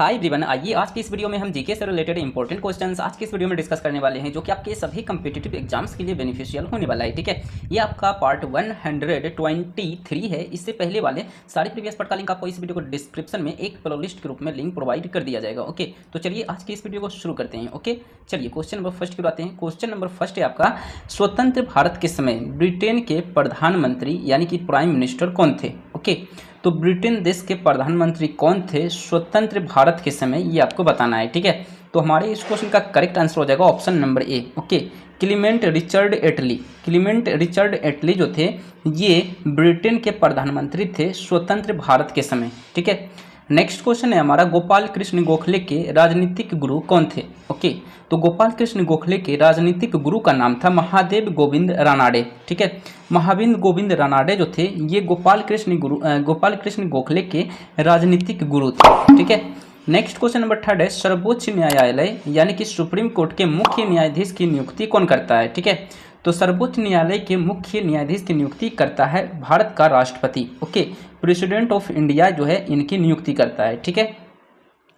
Hi everyone, आइए आज की इस वीडियो में हम जीके से रिलेटेड इंपॉर्टेंट क्वेश्चंस आज की इस वीडियो में डिस्कस करने वाले हैं, जो कि आपके सभी कम्पिटिटिव एग्जाम्स के लिए बेनिफिशियल होने वाला है। ठीक है, ये आपका पार्ट 123 है। इससे पहले वाले सारे प्रीवियस पार्ट का लिंक आपको इस वीडियो को डिस्क्रिप्शन में एक प्लेलिस्ट के रूप में लिंक प्रोवाइड कर दिया जाएगा। ओके, तो चलिए आज की इस वीडियो को शुरू करते हैं। ओके, चलिए क्वेश्चन नंबर फर्स्ट की आते हैं। क्वेश्चन नंबर फर्स्ट है आपका, स्वतंत्र भारत के समय ब्रिटेन के प्रधानमंत्री यानी कि प्राइम मिनिस्टर कौन थे। ओके, तो ब्रिटेन देश के प्रधानमंत्री कौन थे स्वतंत्र भारत के समय, ये आपको बताना है। ठीक है, तो हमारे इस क्वेश्चन का करेक्ट आंसर हो जाएगा option number A. Okay, Clement Richard Attlee. Clement Richard Attlee जो थे ये ब्रिटेन के प्रधानमंत्री थे स्वतंत्र भारत के समय। ठीक है, नेक्स्ट क्वेश्चन है हमारा, गोपाल कृष्ण गोखले के राजनीतिक गुरु कौन थे। ओके, तो गोपाल कृष्ण गोखले के राजनीतिक गुरु का नाम था महादेव गोविंद रानाडे। ठीक है, महादेव गोविंद रानाडे जो थे ये गोपाल कृष्ण गोखले के राजनीतिक गुरु थे। ठीक है, नेक्स्ट क्वेश्चन नंबर थर्ड है, सर्वोच्च न्यायालय यानी कि सुप्रीम कोर्ट के मुख्य न्यायाधीश की नियुक्ति कौन करता है। ठीक है, तो सर्वोच्च न्यायालय के मुख्य न्यायाधीश की नियुक्ति करता है भारत का राष्ट्रपति। ओके, प्रेसिडेंट ऑफ इंडिया जो है इनकी नियुक्ति करता है। ठीक है,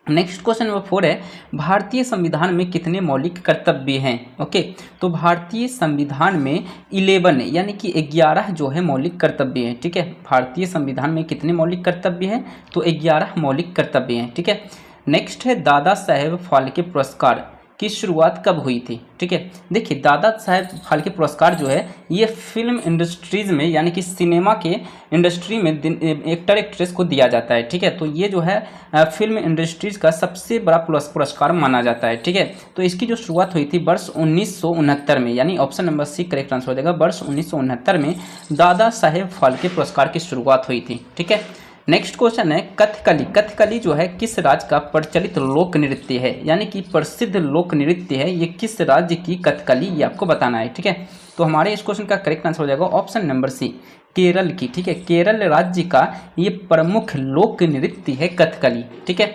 नेक्स्ट क्वेश्चन नंबर 4 है, भारतीय संविधान में कितने मौलिक कर्तव्य हैं। ओके, तो भारतीय संविधान में 11 यानी कि 11 जो है मौलिक कर्तव्य हैं। ठीक है, भारतीय संविधान में कितने मौलिक कर्तव्य हैं, तो 11 मौलिक कर्तव्य हैं। ठीक है, नेक्स्ट है, दादा साहेब फाल्के पुरस्कार की शुरुआत कब हुई थी। ठीक है, देखिए दादा साहेब फाल्के पुरस्कार जो है ये फिल्म इंडस्ट्रीज में यानी कि सिनेमा के इंडस्ट्री में एक्टर एक्ट्रेस को दिया जाता है। ठीक है, तो ये जो है फिल्म इंडस्ट्रीज का सबसे बड़ा पुरस्कार माना जाता है। ठीक है, तो इसकी जो शुरुआत हुई थी वर्ष 1969 में, यानी option number C correct answer हो जाएगा। वर्ष 1969 में दादा साहेब फाल्के पुरस्कार की शुरुआत हुई थी। ठीक है, नेक्स्ट क्वेश्चन है, कथकली। कथकली जो है किस राज्य का प्रचलित लोक नृत्य है, यानी कि प्रसिद्ध लोक नृत्य है, ये किस राज्य की कथकली, ये आपको बताना है। ठीक है, तो हमारे इस क्वेश्चन का करेक्ट आंसर हो जाएगा ऑप्शन नंबर सी, केरल की। ठीक है, केरल राज्य का ये प्रमुख लोक नृत्य है कथकली। ठीक है,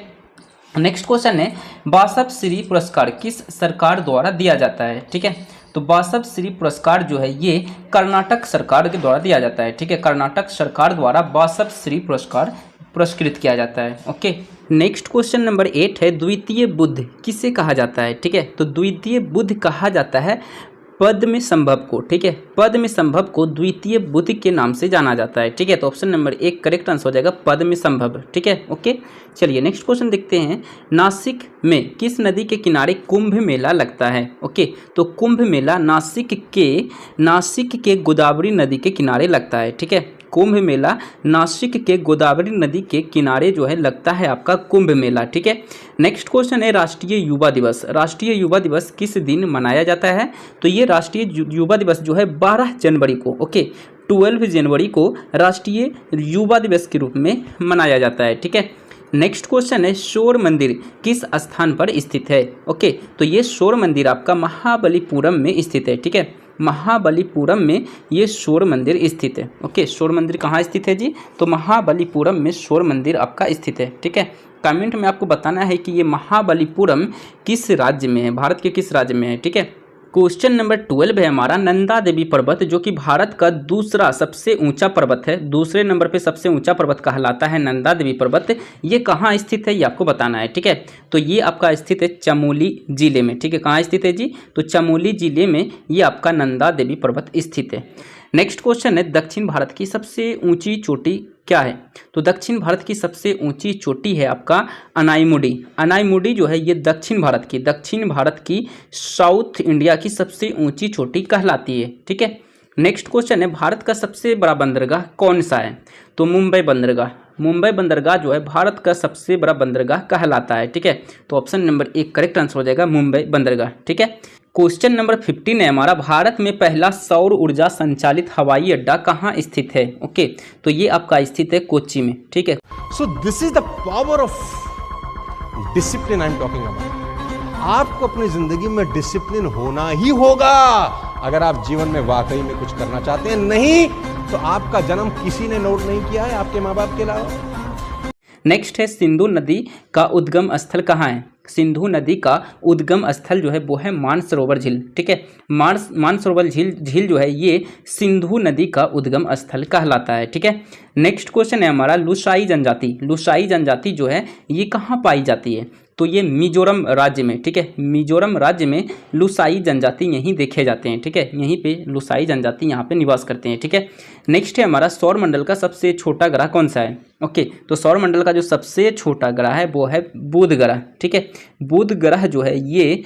नेक्स्ट क्वेश्चन है, बासव श्री पुरस्कार किस सरकार द्वारा दिया जाता है। ठीक है, तो बासव श्री पुरस्कार जो है ये कर्नाटक सरकार के द्वारा दिया जाता है। ठीक है, कर्नाटक सरकार द्वारा बासव श्री पुरस्कार पुरस्कृत किया जाता है। ओके, नेक्स्ट क्वेश्चन नंबर 8 है, द्वितीय बुद्ध किसे कहा जाता है। ठीक है, तो द्वितीय बुद्ध कहा जाता है पद्म संभव को। ठीक है, पद्म संभव को द्वितीय बुद्ध के नाम से जाना जाता है। ठीक है, तो ऑप्शन नंबर 1 करेक्ट आंसर हो जाएगा पद्म संभव। ठीक है, ओके, चलिए नेक्स्ट क्वेश्चन देखते हैं, नासिक में किस नदी के किनारे कुंभ मेला लगता है। ओके, तो कुंभ मेला नासिक के गोदावरी नदी के किनारे लगता है। ठीक है, कुंभ मेला नासिक के गोदावरी नदी के किनारे जो है लगता है आपका कुंभ मेला। ठीक है, नेक्स्ट क्वेश्चन है, राष्ट्रीय युवा दिवस। राष्ट्रीय युवा दिवस किस दिन मनाया जाता है, तो ये राष्ट्रीय युवा दिवस जो है 12 जनवरी को, ओके 12 जनवरी को राष्ट्रीय युवा दिवस के रूप में मनाया जाता है। ठीक है, नेक्स्ट क्वेश्चन है, शोर मंदिर किस स्थान पर स्थित है। ओके, तो ये शोर मंदिर आपका महाबलीपुरम में स्थित है। ठीक है, महाबलीपुरम में ये शोर मंदिर स्थित है। ओके, शोर मंदिर कहाँ स्थित है जी, तो महाबलीपुरम में शोर मंदिर आपका स्थित है। ठीक है, कमेंट में आपको बताना है कि ये महाबलीपुरम किस राज्य में है, भारत के किस राज्य में है। ठीक है, क्वेश्चन नंबर 12 है हमारा, नंदा देवी पर्वत जो कि भारत का दूसरा सबसे ऊंचा पर्वत है, दूसरे नंबर पे सबसे ऊंचा पर्वत कहलाता है नंदा देवी पर्वत, ये कहाँ स्थित है ये आपको बताना है। ठीक है, तो ये आपका स्थित है चमोली जिले में। ठीक है, कहाँ स्थित है जी, तो चमोली जिले में ये आपका नंदा देवी पर्वत स्थित है। नेक्स्ट क्वेश्चन है, दक्षिण भारत की सबसे ऊंची चोटी क्या है, तो दक्षिण भारत की सबसे ऊंची चोटी है आपका अनाईमुडी। अनाईमुडी जो है ये दक्षिण भारत की साउथ इंडिया की सबसे ऊंची चोटी कहलाती है। ठीक है, नेक्स्ट क्वेश्चन है, भारत का सबसे बड़ा बंदरगाह कौन सा है, तो मुंबई बंदरगाह। मुंबई बंदरगाह जो है भारत का सबसे बड़ा बंदरगाह कहलाता है। ठीक है, तो ऑप्शन नंबर 1 करेक्ट आंसर हो जाएगा मुंबई बंदरगाह। ठीक है, क्वेश्चन नंबर 15 है हमारा, भारत में पहला सौर ऊर्जा संचालित हवाई अड्डा कहाँ स्थित है। ओके, तो ये आपका स्थित है कोच्चि में। ठीक है, so this is the power of discipline I am talking about. आपको अपनी जिंदगी में डिसिप्लिन होना ही होगा अगर आप जीवन में वाकई में कुछ करना चाहते हैं। नहीं तो आपका जन्म किसी ने नोट नहीं किया है आपके माँ बाप के अलावा। नेक्स्ट है सिंधु नदी का उद्गम स्थल कहाँ है। सिंधु नदी का उद्गम स्थल जो है वो है मानसरोवर झील। ठीक है, मानसरोवर झील जो है ये सिंधु नदी का उद्गम स्थल कहलाता है। ठीक है, नेक्स्ट क्वेश्चन है हमारा लुसाई जनजाति। लुसाई जनजाति जो है ये कहाँ पाई जाती है, तो ये मिजोरम राज्य में। ठीक है, मिजोरम राज्य में लुसाई जनजाति यहीं देखे जाते हैं। ठीक है, यहीं पे लुसाई जनजाति यहाँ पे निवास करते हैं। ठीक है, नेक्स्ट है हमारा सौरमंडल का सबसे छोटा ग्रह कौन सा है। ओके, तो सौरमंडल का जो सबसे छोटा ग्रह है वो है बुध ग्रह। ठीक है, बुध ग्रह जो है ये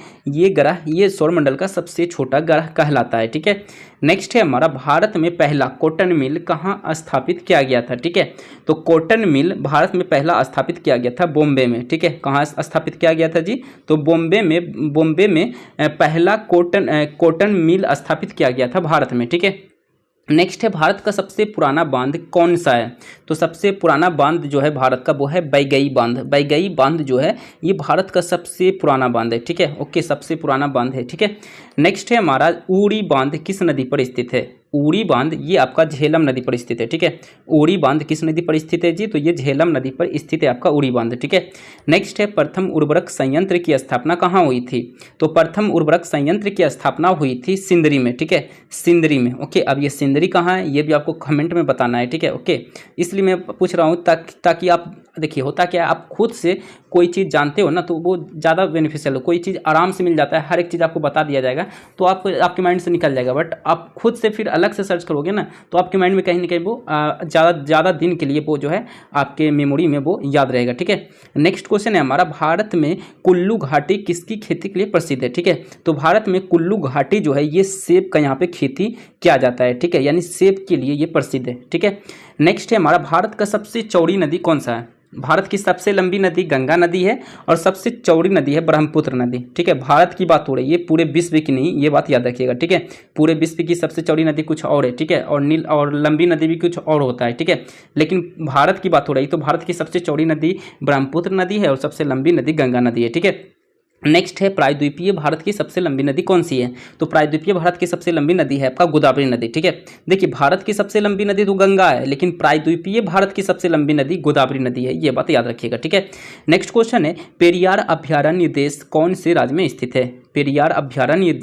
ग्रह ये सौरमंडल का सबसे छोटा ग्रह कहलाता है। ठीक है, नेक्स्ट है हमारा भारत में पहला कॉटन मिल कहाँ स्थापित किया गया था। ठीक है, तो कॉटन मिल भारत में पहला स्थापित किया गया था बॉम्बे में। ठीक है, कहाँ स्थापित किया गया था जी, तो बॉम्बे में पहला कॉटन मिल स्थापित किया गया था भारत में। ठीक है, नेक्स्ट है भारत का सबसे पुराना बांध कौन सा है, तो सबसे पुराना बांध जो है भारत का वो है बैगई बांध। बैगई बांध जो है ये भारत का सबसे पुराना बांध है। ठीक है, ओके, सबसे पुराना बांध है। ठीक है, नेक्स्ट है हमारा उड़ी बांध किस नदी पर स्थित है। उड़ी बांध ये आपका झेलम नदी पर स्थित है। ठीक है, उड़ी बांध किस नदी पर स्थित है जी, तो ये झेलम नदी पर स्थित है आपका उड़ी बांध। ठीक है, नेक्स्ट है प्रथम उर्वरक संयंत्र की स्थापना कहाँ हुई थी, तो प्रथम उर्वरक संयंत्र की स्थापना हुई थी सिंदरी में। ठीक है, सिंदरी में। ओके, अब ये सिंदरी कहाँ है ये भी आपको कमेंट में बताना है। ठीक है, ओके, इसलिए मैं पूछ रहा हूँ ताकि आप देखिए होता क्या है, आप खुद से कोई चीज़ जानते हो ना तो वो ज़्यादा बेनिफिशियल हो। कोई चीज़ आराम से मिल जाता है, हर एक चीज़ आपको बता दिया जाएगा तो आपके माइंड से निकल जाएगा। बट आप खुद से फिर अलग से सर्च करोगे ना तो आपके माइंड में कहीं ना कहीं वो ज़्यादा दिन के लिए वो जो है आपके मेमोरी में वो याद रहेगा। ठीक है, नेक्स्ट क्वेश्चन है हमारा भारत में कुल्लू घाटी किसकी खेती के लिए प्रसिद्ध है। ठीक है, तो भारत में कुल्लू घाटी जो है ये सेब का यहाँ पे खेती किया जाता है। ठीक है, यानी सेब के लिए ये प्रसिद्ध है। ठीक है, नेक्स्ट है हमारा भारत का सबसे चौड़ी नदी कौन सा है। भारत की सबसे लंबी नदी गंगा नदी है और सबसे चौड़ी नदी है ब्रह्मपुत्र नदी। ठीक है, भारत की बात हो रही है, पूरे विश्व की नहीं, ये बात याद रखिएगा। ठीक है, पूरे विश्व की सबसे चौड़ी नदी कुछ और है। ठीक है, और लंबी नदी भी कुछ और होता है। ठीक है, लेकिन भारत की बात हो रही तो भारत की सबसे चौड़ी नदी ब्रह्मपुत्र नदी है और सबसे लंबी नदी गंगा नदी है। ठीक है, नेक्स्ट है प्रायद्वीपीय भारत की सबसे लंबी नदी कौन सी है, तो प्रायद्वीपीय भारत की सबसे लंबी नदी है आपका गोदावरी नदी। ठीक है, देखिए भारत की सबसे लंबी नदी तो गंगा है लेकिन प्रायद्वीपीय भारत की सबसे लंबी नदी गोदावरी नदी है, ये बात याद रखिएगा। ठीक है, नेक्स्ट क्वेश्चन है पेरियार अभ्यारण्य देश कौन से राज्य में स्थित है। पेरियार अभ्यारण्य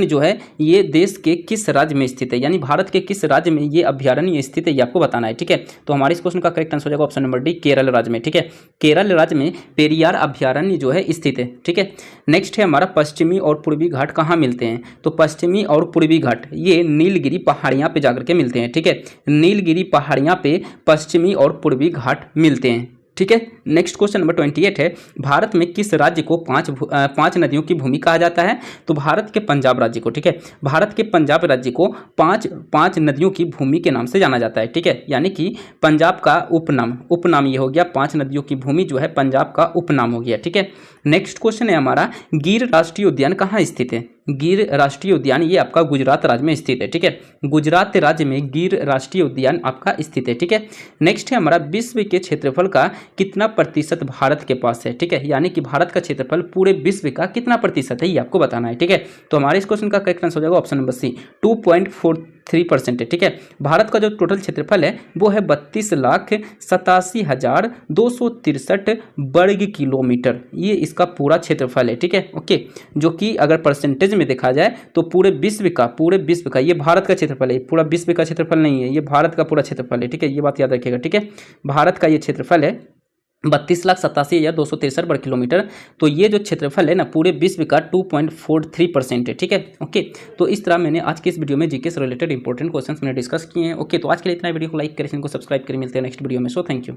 जो है ये देश के किस राज्य में स्थित है, यानी भारत के किस राज्य में ये अभ्यारण्य स्थित है ये आपको बताना है। ठीक है, तो हमारे इस क्वेश्चन का करेक्ट आंसर हो जाएगा ऑप्शन नंबर डी, केरल राज्य में। ठीक है, केरल राज्य में पेरियार अभ्यारण्य जो है स्थित है। ठीक है, नेक्स्ट है हमारा पश्चिमी और पूर्वी घाट कहाँ मिलते हैं, तो पश्चिमी और पूर्वी घाट ये नीलगिरी पहाड़ियाँ पे जाकर के मिलते हैं। ठीक है, नीलगिरी पहाड़ियाँ पे पश्चिमी और पूर्वी घाट मिलते हैं। ठीक है, नेक्स्ट क्वेश्चन नंबर 28 है भारत में किस राज्य को पांच नदियों की भूमि कहा जाता है, तो भारत के पंजाब राज्य को। ठीक है, भारत के पंजाब राज्य को पांच नदियों की भूमि के नाम से जाना जाता है। ठीक है, यानी कि पंजाब का उपनाम ये हो गया, 5 नदियों की भूमि जो है पंजाब का उपनाम हो गया। ठीक है, नेक्स्ट क्वेश्चन है हमारा गिर राष्ट्रीय उद्यान कहाँ स्थित है। गिर राष्ट्रीय उद्यान ये आपका गुजरात राज्य में स्थित है। ठीक है, गुजरात राज्य में गिर राष्ट्रीय उद्यान आपका स्थित है। ठीक है, नेक्स्ट है हमारा विश्व के क्षेत्रफल का कितना प्रतिशत भारत के पास है। ठीक है, यानी कि भारत का क्षेत्रफल पूरे विश्व का कितना प्रतिशत है ये आपको बताना है। ठीक है, तो हमारे इस क्वेश्चन का करेक्ट आंसर हो जाएगा ऑप्शन नंबर सी, 2.43% है। ठीक है, भारत का जो टोटल क्षेत्रफल है वो है 32,87,263 वर्ग किलोमीटर, ये इसका पूरा क्षेत्रफल है। ठीक है, ओके, जो कि अगर परसेंटेज में देखा जाए तो पूरे विश्व का ये भारत का क्षेत्रफल है, पूरा विश्व का क्षेत्रफल नहीं है, ये भारत का पूरा क्षेत्रफल है। ठीक है, ये बात याद रखिएगा। ठीक है, भारत का ये क्षेत्रफल है 32,87,263 वर्ग किलोमीटर, तो ये जो क्षेत्रफल है ना पूरे विश्व का 2.43% है। ठीक है, ओके, तो इस तरह मैंने आज के इस वीडियो में जीके से रिलेटेड इंपॉर्टेंट क्वेश्चंस मैंने डिस्कस किए हैं। ओके, तो आज के लिए इतना, वीडियो को लाइक करें, चैनल को सब्सक्राइब करें, मिलते हैं नेक्स्ट वीडियो में। So thank you.